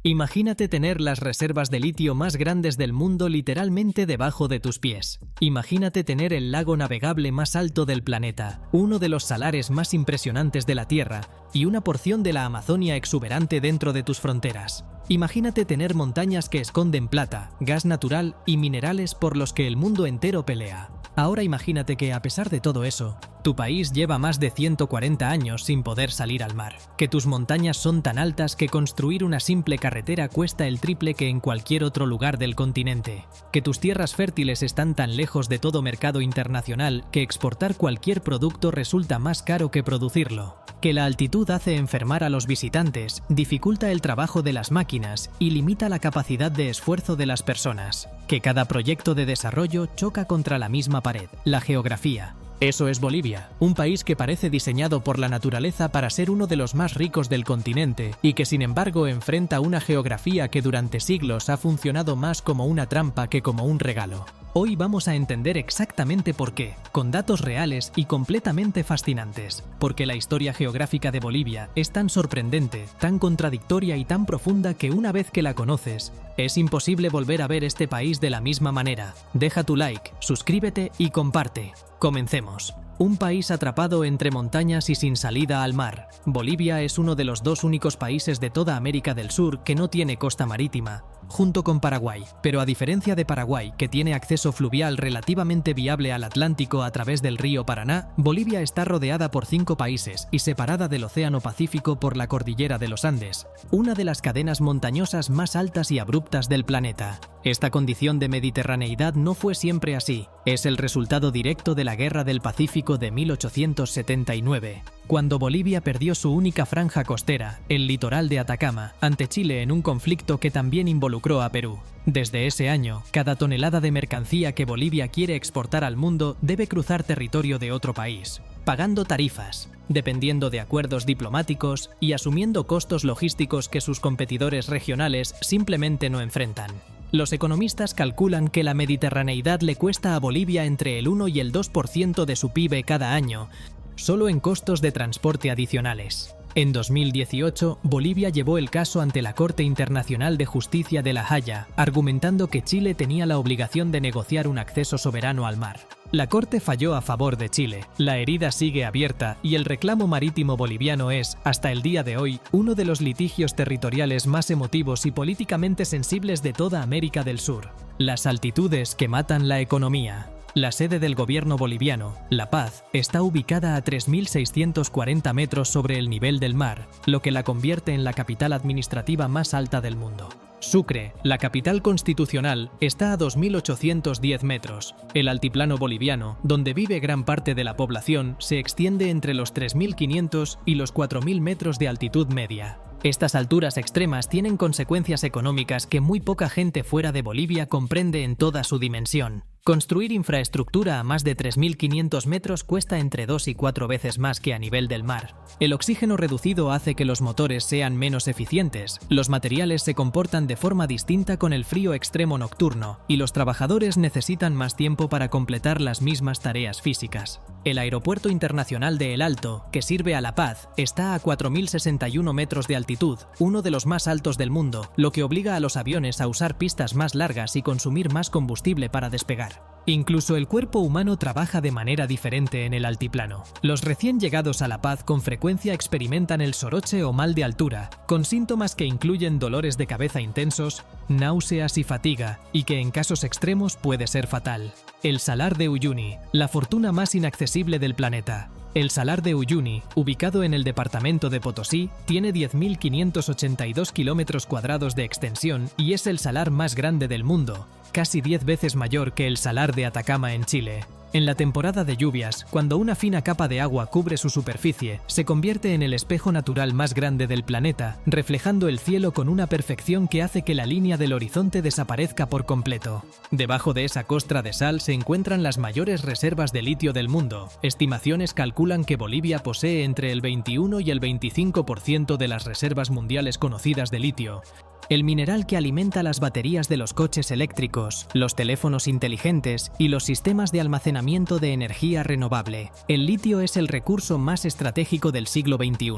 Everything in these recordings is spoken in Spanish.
Imagínate tener las reservas de litio más grandes del mundo literalmente debajo de tus pies. Imagínate tener el lago navegable más alto del planeta, uno de los salares más impresionantes de la Tierra y una porción de la Amazonia exuberante dentro de tus fronteras. Imagínate tener montañas que esconden plata, gas natural y minerales por los que el mundo entero pelea. Ahora imagínate que, a pesar de todo eso, tu país lleva más de 140 años sin poder salir al mar, que tus montañas son tan altas que construir una simple carretera cuesta el triple que en cualquier otro lugar del continente, que tus tierras fértiles están tan lejos de todo mercado internacional que exportar cualquier producto resulta más caro que producirlo, que la altitud hace enfermar a los visitantes, dificulta el trabajo de las máquinas y limita la capacidad de esfuerzo de las personas, que cada proyecto de desarrollo choca contra la misma pared, la geografía. Eso es Bolivia, un país que parece diseñado por la naturaleza para ser uno de los más ricos del continente y que sin embargo enfrenta una geografía que durante siglos ha funcionado más como una trampa que como un regalo. Hoy vamos a entender exactamente por qué, con datos reales y completamente fascinantes, porque la historia geográfica de Bolivia es tan sorprendente, tan contradictoria y tan profunda que una vez que la conoces, es imposible volver a ver este país de la misma manera. Deja tu like, suscríbete y comparte. Comencemos. Un país atrapado entre montañas y sin salida al mar. Bolivia es uno de los dos únicos países de toda América del Sur que no tiene costa marítima, junto con Paraguay. Pero a diferencia de Paraguay, que tiene acceso fluvial relativamente viable al Atlántico a través del río Paraná, Bolivia está rodeada por 5 países y separada del Océano Pacífico por la cordillera de los Andes, una de las cadenas montañosas más altas y abruptas del planeta. Esta condición de mediterraneidad no fue siempre así. Es el resultado directo de la Guerra del Pacífico de 1879, cuando Bolivia perdió su única franja costera, el litoral de Atacama, ante Chile en un conflicto que también involucró a Perú. Desde ese año, cada tonelada de mercancía que Bolivia quiere exportar al mundo debe cruzar territorio de otro país, pagando tarifas, dependiendo de acuerdos diplomáticos y asumiendo costos logísticos que sus competidores regionales simplemente no enfrentan. Los economistas calculan que la mediterraneidad le cuesta a Bolivia entre el 1 y el 2% de su PIB cada año, solo en costos de transporte adicionales. En 2018, Bolivia llevó el caso ante la Corte Internacional de Justicia de La Haya, argumentando que Chile tenía la obligación de negociar un acceso soberano al mar. La Corte falló a favor de Chile, la herida sigue abierta y el reclamo marítimo boliviano es, hasta el día de hoy, uno de los litigios territoriales más emotivos y políticamente sensibles de toda América del Sur. Las altitudes que matan la economía. La sede del gobierno boliviano, La Paz, está ubicada a 3.640 metros sobre el nivel del mar, lo que la convierte en la capital administrativa más alta del mundo. Sucre, la capital constitucional, está a 2.810 metros. El altiplano boliviano, donde vive gran parte de la población, se extiende entre los 3.500 y los 4.000 metros de altitud media. Estas alturas extremas tienen consecuencias económicas que muy poca gente fuera de Bolivia comprende en toda su dimensión. Construir infraestructura a más de 3.500 metros cuesta entre 2 y 4 veces más que a nivel del mar. El oxígeno reducido hace que los motores sean menos eficientes, los materiales se comportan de forma distinta con el frío extremo nocturno y los trabajadores necesitan más tiempo para completar las mismas tareas físicas. El Aeropuerto Internacional de El Alto, que sirve a La Paz, está a 4.061 metros de altitud, uno de los más altos del mundo, lo que obliga a los aviones a usar pistas más largas y consumir más combustible para despegar. Incluso el cuerpo humano trabaja de manera diferente en el altiplano. Los recién llegados a La Paz con frecuencia experimentan el soroche o mal de altura, con síntomas que incluyen dolores de cabeza intensos, náuseas y fatiga, y que en casos extremos puede ser fatal. El Salar de Uyuni, la fortuna más inaccesible del planeta. El Salar de Uyuni, ubicado en el departamento de Potosí, tiene 10.582 kilómetros cuadrados de extensión y es el salar más grande del mundo, casi 10 veces mayor que el Salar de Atacama en Chile. En la temporada de lluvias, cuando una fina capa de agua cubre su superficie, se convierte en el espejo natural más grande del planeta, reflejando el cielo con una perfección que hace que la línea del horizonte desaparezca por completo. Debajo de esa costra de sal se encuentran las mayores reservas de litio del mundo. Estimaciones calculan que Bolivia posee entre el 21 y el 25% de las reservas mundiales conocidas de litio, el mineral que alimenta las baterías de los coches eléctricos, los teléfonos inteligentes y los sistemas de almacenamiento de energía renovable. El litio es el recurso más estratégico del siglo XXI.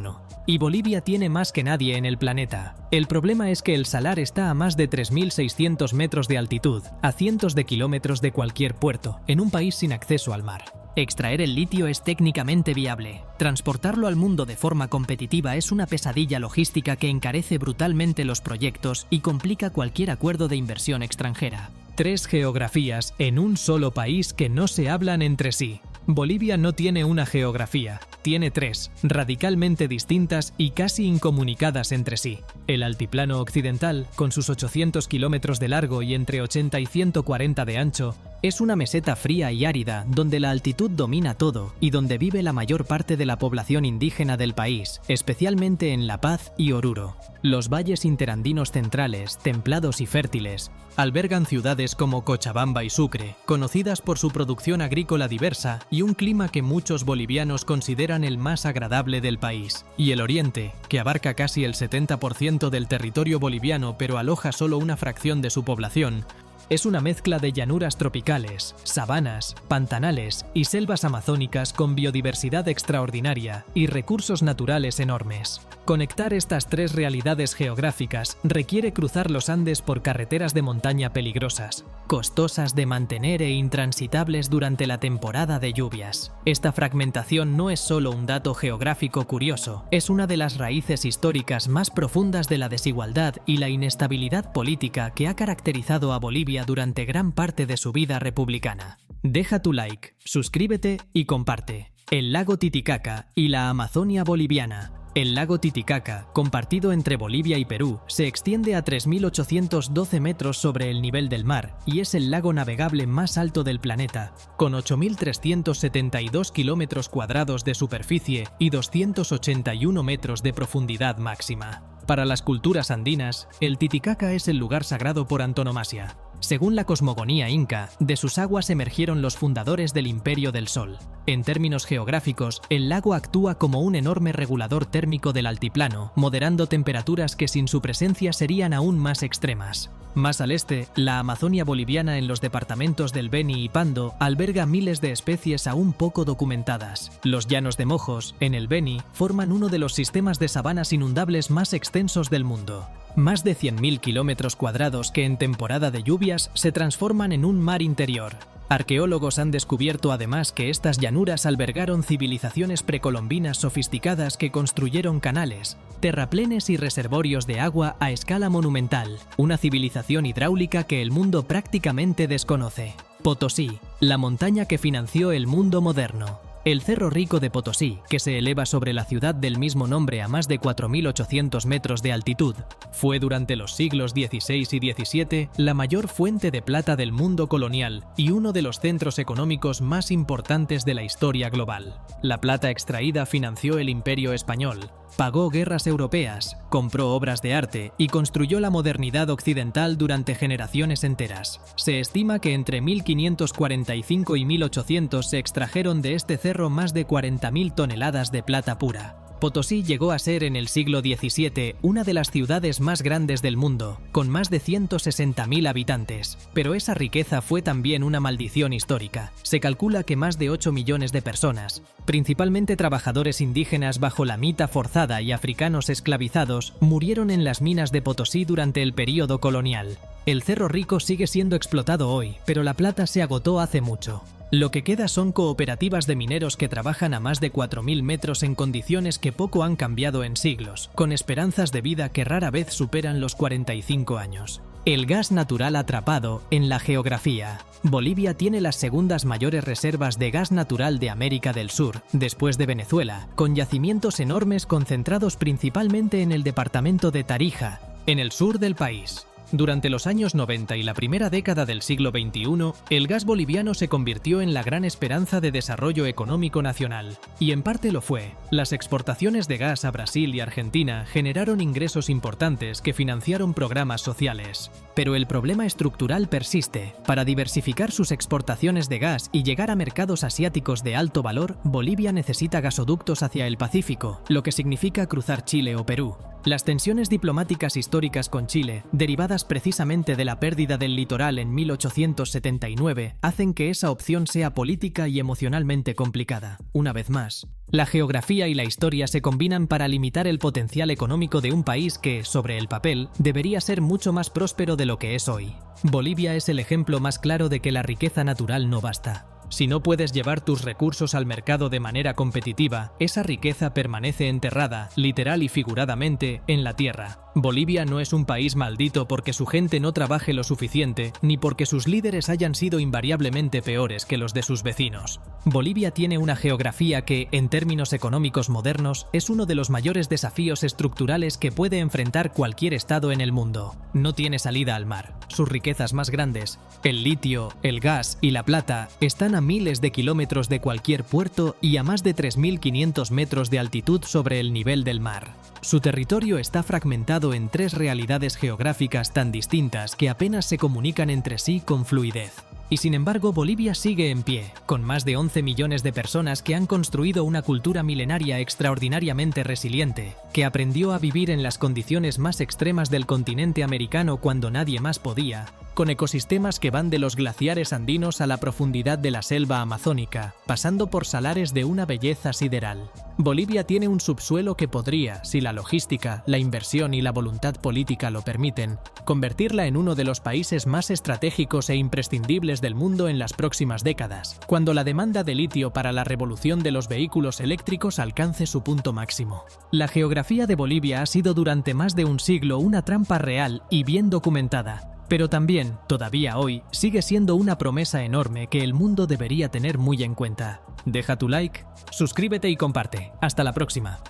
Y Bolivia tiene más que nadie en el planeta. El problema es que el salar está a más de 3.600 metros de altitud, a cientos de kilómetros de cualquier puerto, en un país sin acceso al mar. Extraer el litio es técnicamente viable. Transportarlo al mundo de forma competitiva es una pesadilla logística que encarece brutalmente los proyectos y complica cualquier acuerdo de inversión extranjera. 3 geografías en un solo país que no se hablan entre sí. Bolivia no tiene una geografía, tiene 3, radicalmente distintas y casi incomunicadas entre sí. El altiplano occidental, con sus 800 kilómetros de largo y entre 80 y 140 de ancho, es una meseta fría y árida donde la altitud domina todo y donde vive la mayor parte de la población indígena del país, especialmente en La Paz y Oruro. Los valles interandinos centrales, templados y fértiles, albergan ciudades como Cochabamba y Sucre, conocidas por su producción agrícola diversa y un clima que muchos bolivianos consideran el más agradable del país. Y el oriente, que abarca casi el 70% del territorio boliviano pero aloja solo una fracción de su población, es una mezcla de llanuras tropicales, sabanas, pantanales y selvas amazónicas con biodiversidad extraordinaria y recursos naturales enormes. Conectar estas 3 realidades geográficas requiere cruzar los Andes por carreteras de montaña peligrosas, costosas de mantener e intransitables durante la temporada de lluvias. Esta fragmentación no es solo un dato geográfico curioso, es una de las raíces históricas más profundas de la desigualdad y la inestabilidad política que ha caracterizado a Bolivia durante gran parte de su vida republicana. Deja tu like, suscríbete y comparte. El lago Titicaca y la Amazonia boliviana. El lago Titicaca, compartido entre Bolivia y Perú, se extiende a 3.812 metros sobre el nivel del mar y es el lago navegable más alto del planeta, con 8.372 kilómetros cuadrados de superficie y 281 metros de profundidad máxima. Para las culturas andinas, el Titicaca es el lugar sagrado por antonomasia. Según la cosmogonía inca, de sus aguas emergieron los fundadores del Imperio del Sol. En términos geográficos, el lago actúa como un enorme regulador térmico del altiplano, moderando temperaturas que sin su presencia serían aún más extremas. Más al este, la Amazonia boliviana en los departamentos del Beni y Pando alberga miles de especies aún poco documentadas. Los llanos de Mojos, en el Beni, forman uno de los sistemas de sabanas inundables más extensos del mundo. Más de 100.000 kilómetros cuadrados que en temporada de lluvias se transforman en un mar interior. Arqueólogos han descubierto además que estas llanuras albergaron civilizaciones precolombinas sofisticadas que construyeron canales, terraplenes y reservorios de agua a escala monumental, una civilización hidráulica que el mundo prácticamente desconoce. Potosí, la montaña que financió el mundo moderno. El Cerro Rico de Potosí, que se eleva sobre la ciudad del mismo nombre a más de 4.800 metros de altitud, fue durante los siglos XVI y XVII la mayor fuente de plata del mundo colonial y uno de los centros económicos más importantes de la historia global. La plata extraída financió el Imperio Español, pagó guerras europeas, compró obras de arte y construyó la modernidad occidental durante generaciones enteras. Se estima que entre 1545 y 1800 se extrajeron de este cerro más de 40.000 toneladas de plata pura. Potosí llegó a ser en el siglo XVII una de las ciudades más grandes del mundo, con más de 160.000 habitantes, pero esa riqueza fue también una maldición histórica. Se calcula que más de 8 millones de personas, principalmente trabajadores indígenas bajo la mita forzada y africanos esclavizados, murieron en las minas de Potosí durante el período colonial. El Cerro Rico sigue siendo explotado hoy, pero la plata se agotó hace mucho. Lo que queda son cooperativas de mineros que trabajan a más de 4.000 metros en condiciones que poco han cambiado en siglos, con esperanzas de vida que rara vez superan los 45 años. El gas natural atrapado en la geografía. Bolivia tiene las segundas mayores reservas de gas natural de América del Sur, después de Venezuela, con yacimientos enormes concentrados principalmente en el departamento de Tarija, en el sur del país. Durante los años 90 y la primera década del siglo XXI, el gas boliviano se convirtió en la gran esperanza de desarrollo económico nacional. Y en parte lo fue. Las exportaciones de gas a Brasil y Argentina generaron ingresos importantes que financiaron programas sociales. Pero el problema estructural persiste. Para diversificar sus exportaciones de gas y llegar a mercados asiáticos de alto valor, Bolivia necesita gasoductos hacia el Pacífico, lo que significa cruzar Chile o Perú. Las tensiones diplomáticas históricas con Chile, derivadas precisamente de la pérdida del litoral en 1879, hacen que esa opción sea política y emocionalmente complicada. Una vez más, la geografía y la historia se combinan para limitar el potencial económico de un país que, sobre el papel, debería ser mucho más próspero de lo que es hoy. Bolivia es el ejemplo más claro de que la riqueza natural no basta. Si no puedes llevar tus recursos al mercado de manera competitiva, esa riqueza permanece enterrada, literal y figuradamente, en la tierra. Bolivia no es un país maldito porque su gente no trabaje lo suficiente, ni porque sus líderes hayan sido invariablemente peores que los de sus vecinos. Bolivia tiene una geografía que, en términos económicos modernos, es uno de los mayores desafíos estructurales que puede enfrentar cualquier estado en el mundo. No tiene salida al mar. Sus riquezas más grandes, el litio, el gas y la plata, están a miles de kilómetros de cualquier puerto y a más de 3.500 metros de altitud sobre el nivel del mar. Su territorio está fragmentado en 3 realidades geográficas tan distintas que apenas se comunican entre sí con fluidez. Y sin embargo, Bolivia sigue en pie, con más de 11 millones de personas que han construido una cultura milenaria extraordinariamente resiliente, que aprendió a vivir en las condiciones más extremas del continente americano cuando nadie más podía, con ecosistemas que van de los glaciares andinos a la profundidad de la selva amazónica, pasando por salares de una belleza sideral. Bolivia tiene un subsuelo que podría, si la logística, la inversión y la voluntad política lo permiten, convertirla en uno de los países más estratégicos e imprescindibles del mundo en las próximas décadas, cuando la demanda de litio para la revolución de los vehículos eléctricos alcance su punto máximo. La geografía de Bolivia ha sido durante más de un siglo una trampa real y bien documentada, pero también, todavía hoy, sigue siendo una promesa enorme que el mundo debería tener muy en cuenta. Deja tu like, suscríbete y comparte. Hasta la próxima.